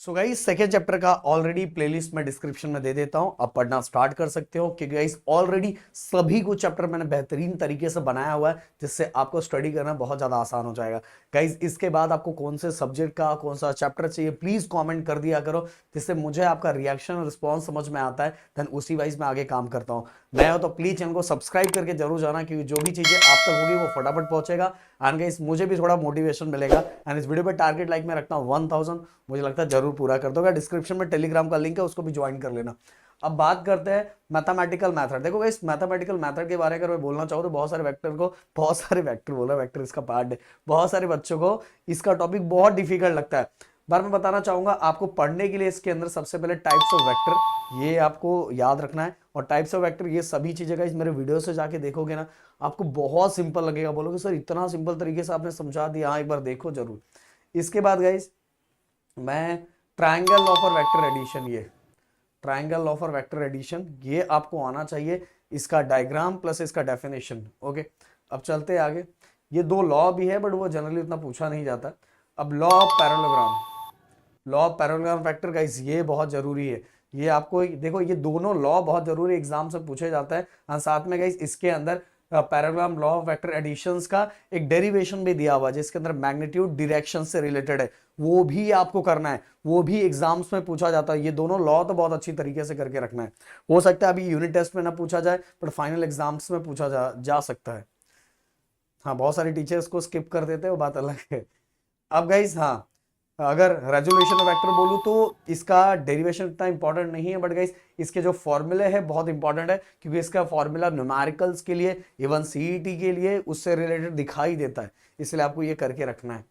So guys second chapter का already playlist में description में दे देता हूं, आप पढ़ना स्टार्ट कर सकते हो क्योंकि गाइस ऑलरेडी सभी को चैप्टर मैंने बेहतरीन तरीके से बनाया हुआ है जिससे आपको स्टडी करना बहुत ज्यादा आसान हो जाएगा। गाइस इसके बाद आपको कौन से सब्जेक्ट का कौन सा चैप्टर चाहिए प्लीज कमेंट कर दिया करो, जिससे मुझे आपका रिएक्शन रिस्पॉन्स समझ में आता है, देन उसी वाइज मैं आगे काम करता हूँ। नया हो तो प्लीज चैनल को सब्सक्राइब करके जरूर जाना क्योंकि जो भी चीजें आप तक होगी वो फटाफट पहुंचेगा एंड गाइस मुझे भी थोड़ा मोटिवेशन मिलेगा। एंड इस वीडियो पे टारगेट लाइक मैं रखता हूँ 1000, मुझे लगता है जरूर पूरा कर दोगे। डिस्क्रिप्शन में टेलीग्राम का लिंक है, उसको भी ज्वाइन कर लेना। अब बात करते हैं मैथमेटिकल मेथड। देखो इस मैथमेटिकल मेथड के बारे में अगर मैं बोलना चाहूँ तो बहुत सारे वेक्टर बोल रहा है, वेक्टर इसका पार्ट है, बहुत सारे बच्चों को इसका टॉपिक बहुत डिफिकल्ट लगता है। बार मैं बताना चाहूंगा आपको पढ़ने के लिए इसके अंदर सबसे पहले टाइप्स ऑफ वेक्टर ये आपको याद रखना है। और टाइप्स ऑफ वेक्टर ये सभी चीजें का इस मेरे वीडियो से जाके देखोगे ना, आपको बहुत सिंपल लगेगा, बोलोगे सर इतना सिंपल तरीके से आपने समझा दिया। हाँ एक बार देखो जरूर। इसके बाद गाइस मैं triangle law for vector addition, ये triangle law for vector addition ये आपको आना चाहिए, इसका डायग्राम प्लस इसका डेफिनेशन। ओके अब चलते हैं आगे। ये दो लॉ भी है बट वो जनरली उतना पूछा नहीं जाता। अब law of parallelogram, law of parallelogram vector guys ये बहुत जरूरी है। ये आपको देखो ये दोनों लॉ बहुत जरूरी एग्जाम से पूछे जाता है। और साथ में गाइस इसके अंदर parallelogram law of vector additions का एक डेरिवेशन भी दिया हुआ है जिसके अंदर मैग्नीट्यूड डायरेक्शन से रिलेटेड है, वो भी आपको करना है, वो भी एग्जाम्स में पूछा जाता है। ये दोनों लॉ तो बहुत अच्छी तरीके से करके रखना है। हो सकता है अभी यूनिट टेस्ट में ना पूछा जाए बट फाइनल एग्जाम्स में पूछा जा सकता है। हाँ बहुत सारे टीचर्स को स्किप कर देते हैं, वो बात अलग है। अब गाइस हाँ अगर रेजोल्यूशन ऑफ वेक्टर बोलूं तो इसका डेरिवेशन इतना इंपॉर्टेंट नहीं है बट गाइस इसके जो फॉर्मूले है बहुत इंपॉर्टेंट है क्योंकि इसका फॉर्मूला न्यूमेरिकल्स के लिए इवन सीईटी के लिए उससे रिलेटेड दिखाई देता है, इसलिए आपको ये करके रखना है।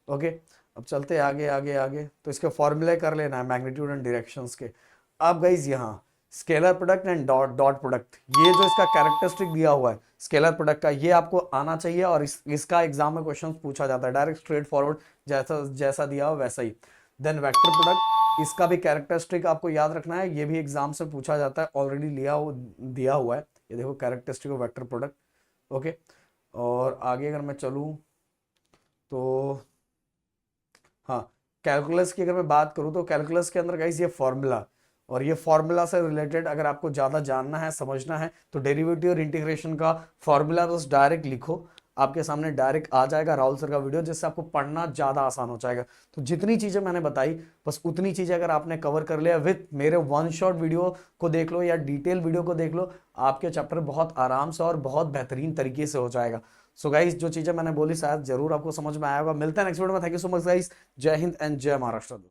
ओके अब चलते हैं आगे आगे आगे। तो इसके फॉर्मूले कर लेना है मैग्नीट्यूड एंड डायरेक्शंस के। अब गाइस यहाँ scalar product and dot dot product, ये जो इसका कैरेक्टरिस्टिक दिया हुआ है स्केलर प्रोडक्ट का, ये आपको आना चाहिए और इसका एग्जाम में क्वेश्चन पूछा जाता है डायरेक्ट स्ट्रेट फॉरवर्ड, जैसा जैसा दिया हो वैसा ही। देन वेक्टर प्रोडक्ट, इसका भी कैरेक्टरिस्टिक आपको याद रखना है, ये भी एग्जाम से पूछा जाता है, ऑलरेडी दिया हुआ है। ये देखो characteristic of vector product. Okay और आगे अगर मैं चलूँ तो हाँ कैलकुलस की अगर मैं बात करूँ तो कैलकुलस के अंदर गाइस ये फॉर्मूला और ये फॉर्मूला से रिलेटेड अगर आपको ज़्यादा जानना है समझना है तो डेरिवेटिव और इंटीग्रेशन का फॉर्मूला बस डायरेक्ट लिखो, आपके सामने डायरेक्ट आ जाएगा राहुल सर का वीडियो, जिससे आपको पढ़ना ज़्यादा आसान हो जाएगा। तो जितनी चीज़ें मैंने बताई बस उतनी चीज़ें अगर आपने कवर कर लिया विथ मेरे वन शॉट वीडियो को देख लो या डिटेल वीडियो को देख लो, आपके चैप्टर बहुत आराम से और बहुत बेहतरीन तरीके से हो जाएगा। सो गाइस जो चीज़ें मैंने बोली शायद जरूर आपको समझ में आया होगा। मिलते हैं नेक्स्ट वीडियो में। Thank you so much guys. जय हिंद एंड जय महाराष्ट्र।